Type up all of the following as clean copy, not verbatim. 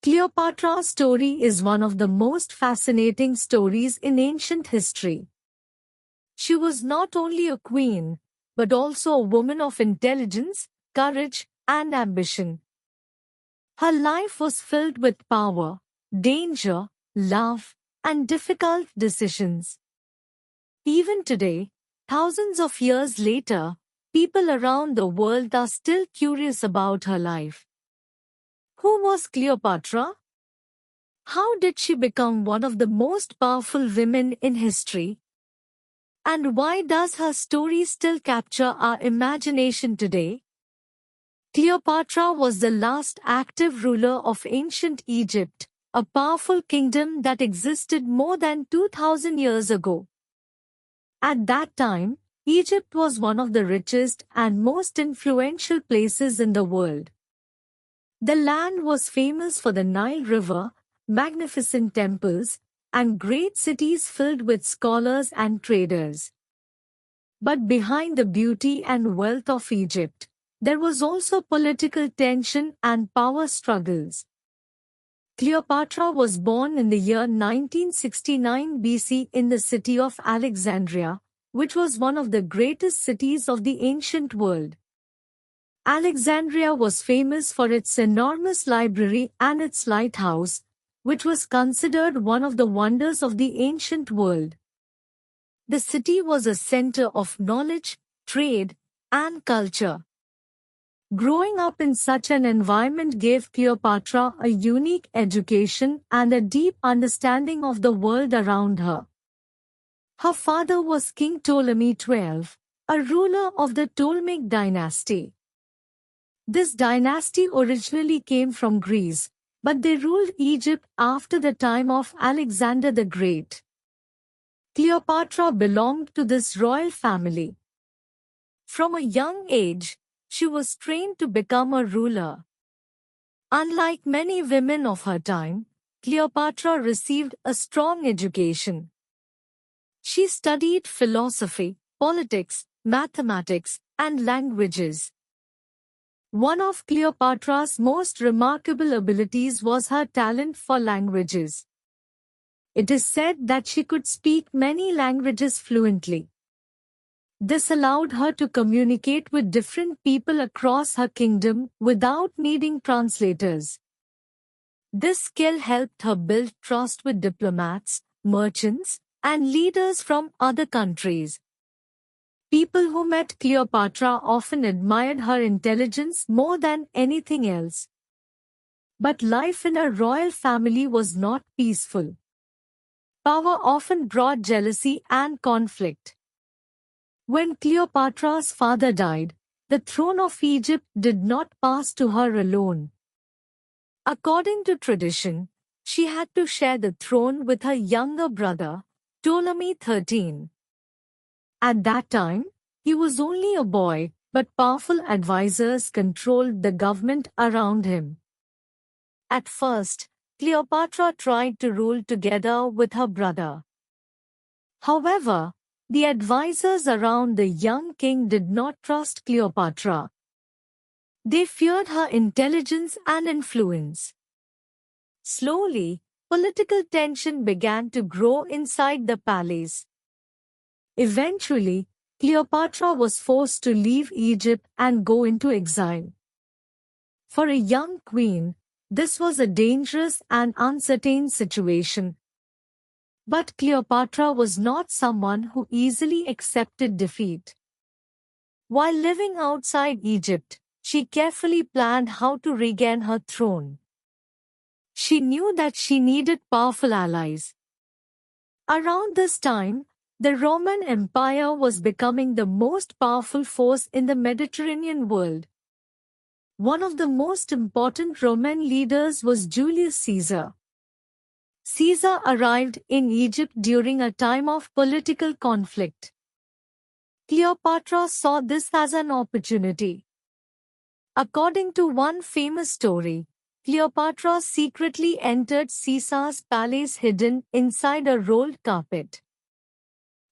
Cleopatra's story is one of the most fascinating stories in ancient history. She was not only a queen, but also a woman of intelligence, courage, and ambition. Her life was filled with power, danger, love, and difficult decisions. Even today, thousands of years later, people around the world are still curious about her life. Who was Cleopatra? How did she become one of the most powerful women in history? And why does her story still capture our imagination today? Cleopatra was the last active ruler of ancient Egypt, a powerful kingdom that existed more than 2000 years ago. At that time, Egypt was one of the richest and most influential places in the world. The land was famous for the Nile River, magnificent temples, and great cities filled with scholars and traders. But behind the beauty and wealth of Egypt, there was also political tension and power struggles. Cleopatra was born in the year 1969 BC in the city of Alexandria, which was one of the greatest cities of the ancient world. Alexandria was famous for its enormous library and its lighthouse, which was considered one of the wonders of the ancient world. The city was a center of knowledge, trade, and culture. Growing up in such an environment gave Cleopatra a unique education and a deep understanding of the world around her. Her father was King Ptolemy XII, a ruler of the Ptolemaic dynasty. This dynasty originally came from Greece, but they ruled Egypt after the time of Alexander the Great. Cleopatra belonged to this royal family. From a young age, she was trained to become a ruler. Unlike many women of her time, Cleopatra received a strong education. She studied philosophy, politics, mathematics, and languages. One of Cleopatra's most remarkable abilities was her talent for languages. It is said that she could speak many languages fluently. This allowed her to communicate with different people across her kingdom without needing translators. This skill helped her build trust with diplomats, merchants, and leaders from other countries. People who met Cleopatra often admired her intelligence more than anything else. But life in a royal family was not peaceful. Power often brought jealousy and conflict. When Cleopatra's father died, the throne of Egypt did not pass to her alone. According to tradition, she had to share the throne with her younger brother, Ptolemy XIII. At that time, he was only a boy, but powerful advisors controlled the government around him. At first, Cleopatra tried to rule together with her brother. However, the advisors around the young king did not trust Cleopatra. They feared her intelligence and influence. Slowly, political tension began to grow inside the palace. Eventually, Cleopatra was forced to leave Egypt and go into exile. For a young queen, this was a dangerous and uncertain situation. But Cleopatra was not someone who easily accepted defeat. While living outside Egypt, she carefully planned how to regain her throne. She knew that she needed powerful allies. Around this time, the Roman Empire was becoming the most powerful force in the Mediterranean world. One of the most important Roman leaders was Julius Caesar. Caesar arrived in Egypt during a time of political conflict. Cleopatra saw this as an opportunity. According to one famous story, Cleopatra secretly entered Caesar's palace hidden inside a rolled carpet.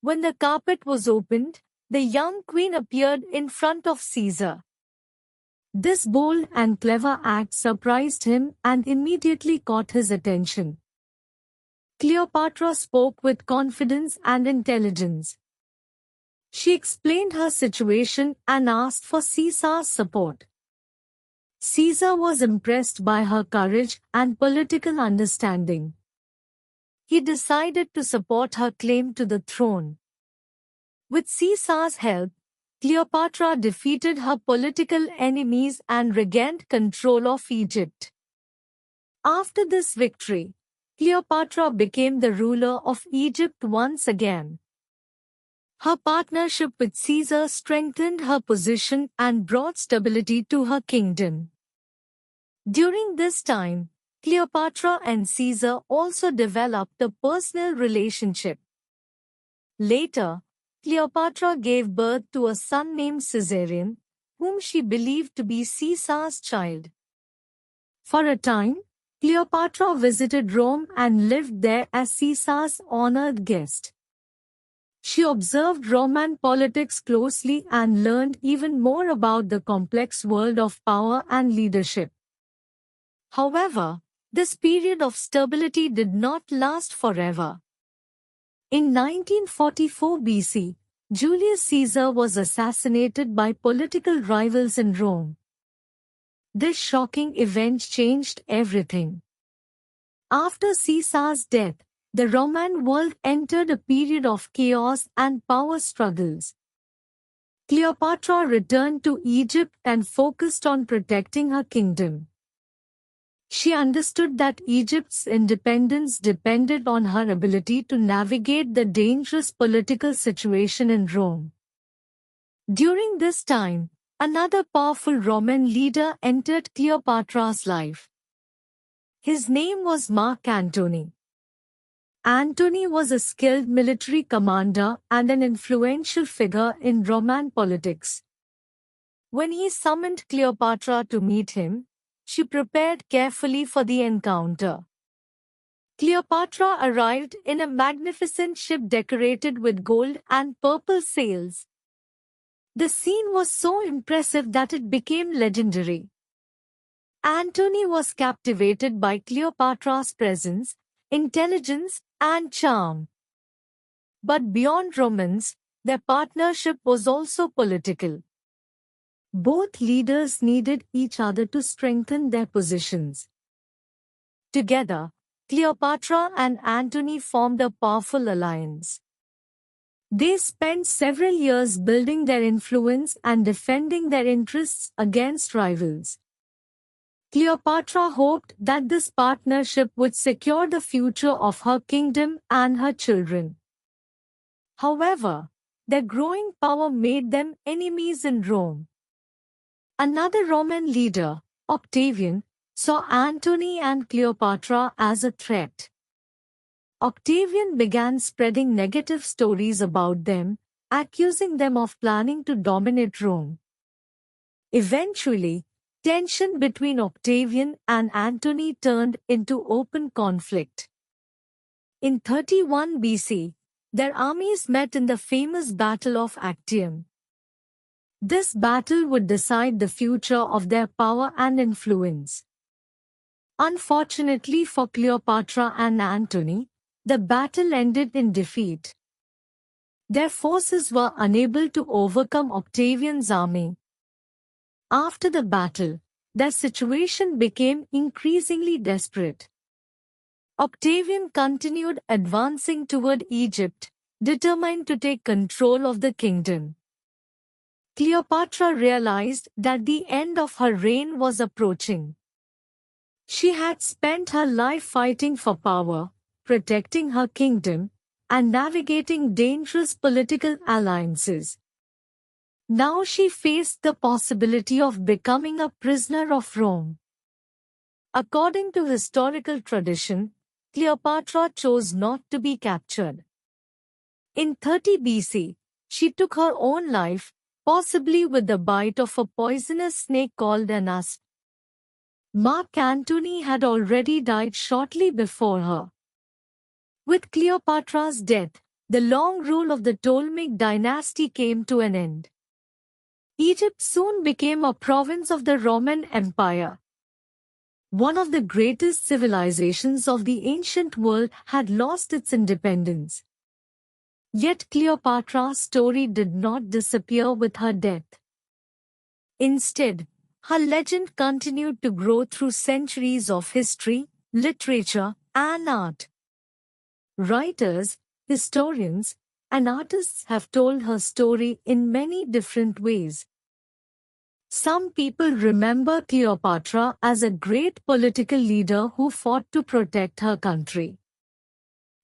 When the carpet was opened, the young queen appeared in front of Caesar. This bold and clever act surprised him and immediately caught his attention. Cleopatra spoke with confidence and intelligence. She explained her situation and asked for Caesar's support. Caesar was impressed by her courage and political understanding. He decided to support her claim to the throne. With Caesar's help, Cleopatra defeated her political enemies and regained control of Egypt. After this victory, Cleopatra became the ruler of Egypt once again. Her partnership with Caesar strengthened her position and brought stability to her kingdom. During this time, Cleopatra and Caesar also developed a personal relationship. Later, Cleopatra gave birth to a son named Caesarion, whom she believed to be Caesar's child. For a time, Cleopatra visited Rome and lived there as Caesar's honored guest. She observed Roman politics closely and learned even more about the complex world of power and leadership. However, this period of stability did not last forever. In 1944 BC, Julius Caesar was assassinated by political rivals in Rome. This shocking event changed everything. After Caesar's death, the Roman world entered a period of chaos and power struggles. Cleopatra returned to Egypt and focused on protecting her kingdom. She understood that Egypt's independence depended on her ability to navigate the dangerous political situation in Rome. During this time, another powerful Roman leader entered Cleopatra's life. His name was Mark Antony. Antony was a skilled military commander and an influential figure in Roman politics. When he summoned Cleopatra to meet him, she prepared carefully for the encounter. Cleopatra arrived in a magnificent ship decorated with gold and purple sails. The scene was so impressive that it became legendary. Antony was captivated by Cleopatra's presence, intelligence, and charm. But beyond romance, their partnership was also political. Both leaders needed each other to strengthen their positions. Together, Cleopatra and Antony formed a powerful alliance. They spent several years building their influence and defending their interests against rivals. Cleopatra hoped that this partnership would secure the future of her kingdom and her children. However, their growing power made them enemies in Rome. Another Roman leader, Octavian, saw Antony and Cleopatra as a threat. Octavian began spreading negative stories about them, accusing them of planning to dominate Rome. Eventually, tension between Octavian and Antony turned into open conflict. In 31 BC, their armies met in the famous Battle of Actium. This battle would decide the future of their power and influence. Unfortunately for Cleopatra and Antony, the battle ended in defeat. Their forces were unable to overcome Octavian's army. After the battle, their situation became increasingly desperate. Octavian continued advancing toward Egypt, determined to take control of the kingdom. Cleopatra realized that the end of her reign was approaching. She had spent her life fighting for power, protecting her kingdom, and navigating dangerous political alliances. Now she faced the possibility of becoming a prisoner of Rome. According to historical tradition, Cleopatra chose not to be captured. In 30 BC, she took her own life, possibly with the bite of a poisonous snake called an asp. Mark Antony had already died shortly before her. With Cleopatra's death, the long rule of the Ptolemaic dynasty came to an end. Egypt soon became a province of the Roman Empire. One of the greatest civilizations of the ancient world had lost its independence. Yet Cleopatra's story did not disappear with her death. Instead, her legend continued to grow through centuries of history, literature, and art. Writers, historians, and artists have told her story in many different ways. Some people remember Cleopatra as a great political leader who fought to protect her country.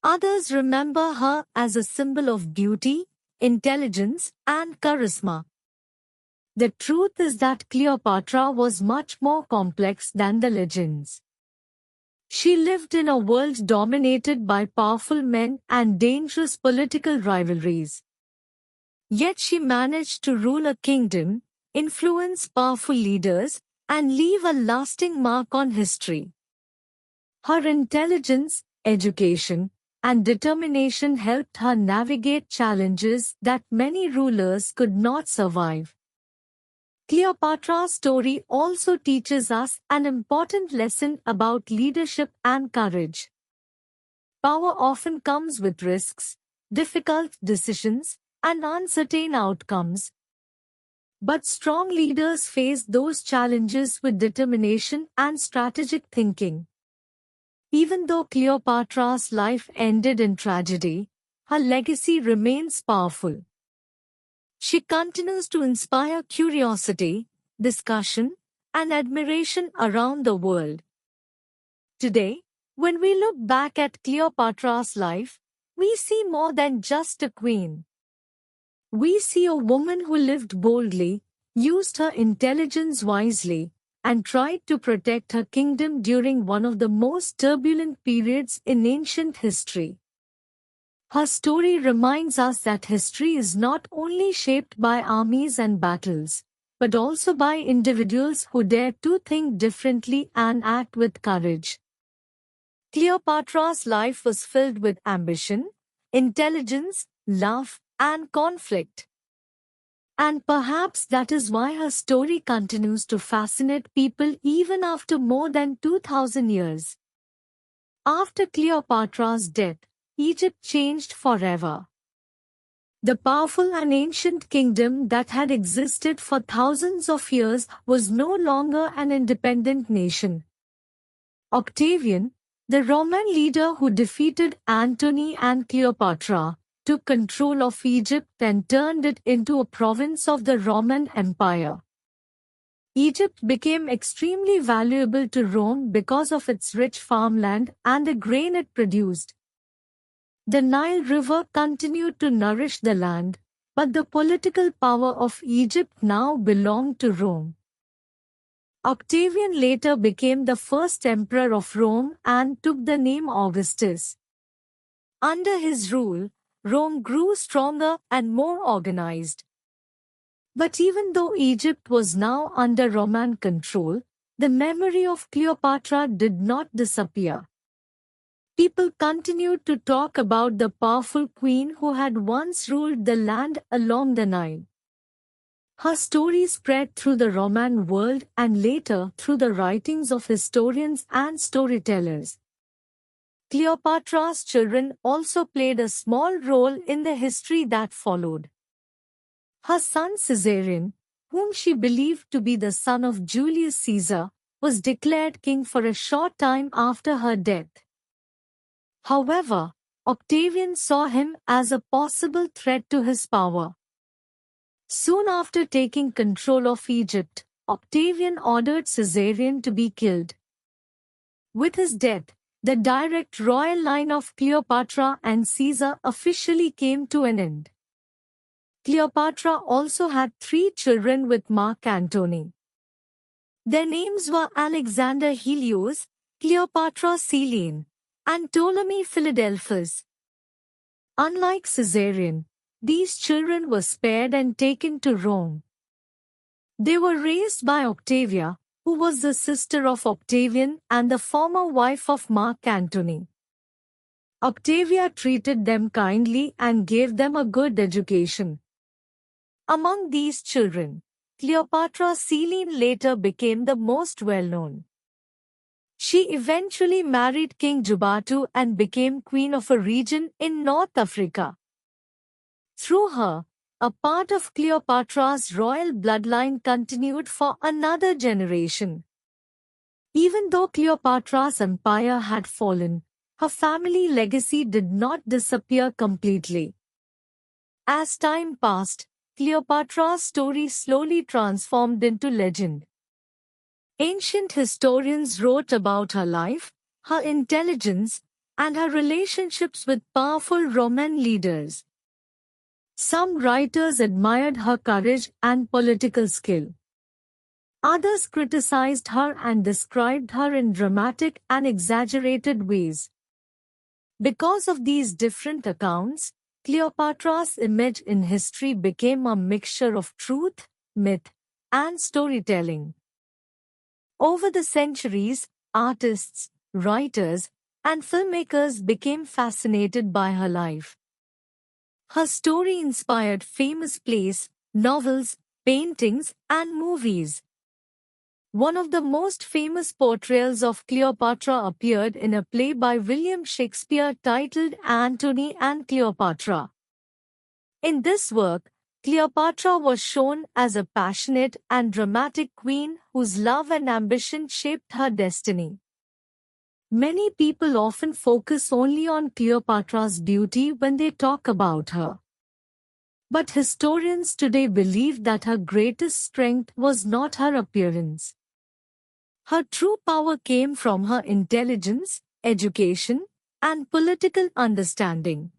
Others remember her as a symbol of beauty, intelligence, and charisma. The truth is that Cleopatra was much more complex than the legends. She lived in a world dominated by powerful men and dangerous political rivalries. Yet she managed to rule a kingdom, influence powerful leaders, and leave a lasting mark on history. Her intelligence, education, and determination helped her navigate challenges that many rulers could not survive. Cleopatra's story also teaches us an important lesson about leadership and courage. Power often comes with risks, difficult decisions, and uncertain outcomes. But strong leaders face those challenges with determination and strategic thinking. Even though Cleopatra's life ended in tragedy, her legacy remains powerful. She continues to inspire curiosity, discussion, and admiration around the world. Today, when we look back at Cleopatra's life, we see more than just a queen. We see a woman who lived boldly, used her intelligence wisely, and tried to protect her kingdom during one of the most turbulent periods in ancient history. Her story reminds us that history is not only shaped by armies and battles, but also by individuals who dare to think differently and act with courage. Cleopatra's life was filled with ambition, intelligence, love, and conflict. And perhaps that is why her story continues to fascinate people even after more than 2000 years. After Cleopatra's death, Egypt changed forever. The powerful and ancient kingdom that had existed for thousands of years was no longer an independent nation. Octavian, the Roman leader who defeated Antony and Cleopatra, took control of Egypt and turned it into a province of the Roman Empire. Egypt became extremely valuable to Rome because of its rich farmland and the grain it produced. The Nile River continued to nourish the land, but the political power of Egypt now belonged to Rome. Octavian later became the first emperor of Rome and took the name Augustus. Under his rule, Rome grew stronger and more organized. But even though Egypt was now under Roman control, the memory of Cleopatra did not disappear. People continued to talk about the powerful queen who had once ruled the land along the Nile. Her story spread through the Roman world and later through the writings of historians and storytellers. Cleopatra's children also played a small role in the history that followed. Her son Caesarion, whom she believed to be the son of Julius Caesar, was declared king for a short time after her death. However, Octavian saw him as a possible threat to his power. Soon after taking control of Egypt, Octavian ordered Caesarion to be killed. With his death, the direct royal line of Cleopatra and Caesar officially came to an end. Cleopatra also had 3 children with Mark Antony. Their names were Alexander Helios, Cleopatra Selene, and Ptolemy Philadelphus. Unlike Caesarion, these children were spared and taken to Rome. They were raised by Octavia, who was the sister of Octavian and the former wife of Mark Antony. Octavia treated them kindly and gave them a good education. Among these children, Cleopatra Selene later became the most well-known. She eventually married King Jubatu and became queen of a region in North Africa. Through her, a part of Cleopatra's royal bloodline continued for another generation. Even though Cleopatra's empire had fallen, her family legacy did not disappear completely. As time passed, Cleopatra's story slowly transformed into legend. Ancient historians wrote about her life, her intelligence, and her relationships with powerful Roman leaders. Some writers admired her courage and political skill. Others criticized her and described her in dramatic and exaggerated ways. Because of these different accounts, Cleopatra's image in history became a mixture of truth, myth, and storytelling. Over the centuries, artists, writers, and filmmakers became fascinated by her life. Her story inspired famous plays, novels, paintings, and movies. One of the most famous portrayals of Cleopatra appeared in a play by William Shakespeare titled Antony and Cleopatra. In this work, Cleopatra was shown as a passionate and dramatic queen whose love and ambition shaped her destiny. Many people often focus only on Cleopatra's beauty when they talk about her. But historians today believe that her greatest strength was not her appearance. Her true power came from her intelligence, education, and political understanding.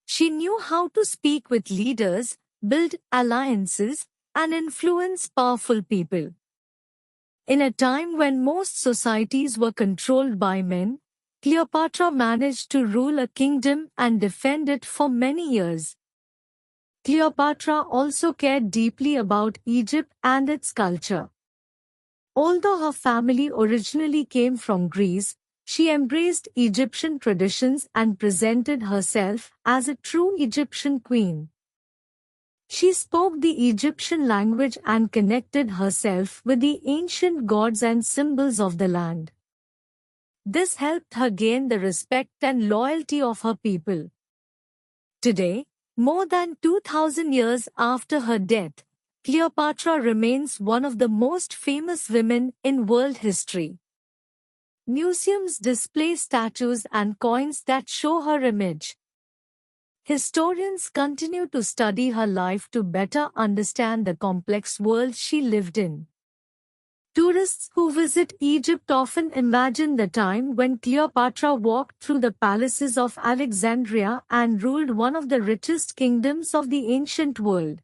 She knew how to speak with leaders, build alliances, and influence powerful people. In a time when most societies were controlled by men, Cleopatra managed to rule a kingdom and defend it for many years. Cleopatra also cared deeply about Egypt and its culture. Although her family originally came from Greece, she embraced Egyptian traditions and presented herself as a true Egyptian queen. She spoke the Egyptian language and connected herself with the ancient gods and symbols of the land. This helped her gain the respect and loyalty of her people. Today, more than 2000 years after her death, Cleopatra remains one of the most famous women in world history. Museums display statues and coins that show her image. Historians continue to study her life to better understand the complex world she lived in. Tourists who visit Egypt often imagine the time when Cleopatra walked through the palaces of Alexandria and ruled one of the richest kingdoms of the ancient world.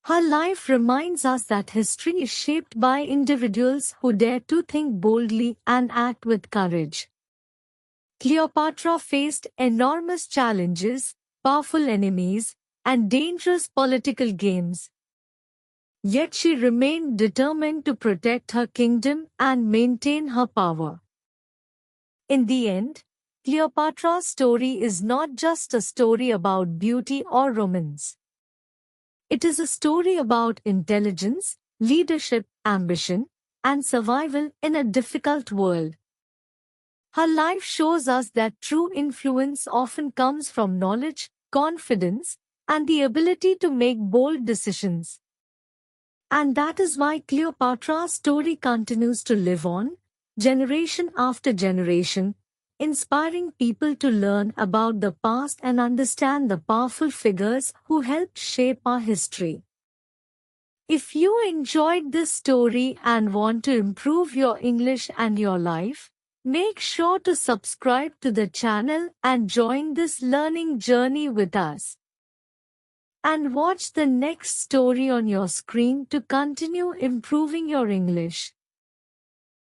Her life reminds us that history is shaped by individuals who dare to think boldly and act with courage. Cleopatra faced enormous challenges, powerful enemies, and dangerous political games. Yet she remained determined to protect her kingdom and maintain her power. In the end, Cleopatra's story is not just a story about beauty or romance. It is a story about intelligence, leadership, ambition, and survival in a difficult world. Her life shows us that true influence often comes from knowledge, confidence, and the ability to make bold decisions. And that is why Cleopatra's story continues to live on, generation after generation, inspiring people to learn about the past and understand the powerful figures who helped shape our history. If you enjoyed this story and want to improve your English and your life, make sure to subscribe to the channel and join this learning journey with us. And watch the next story on your screen to continue improving your English.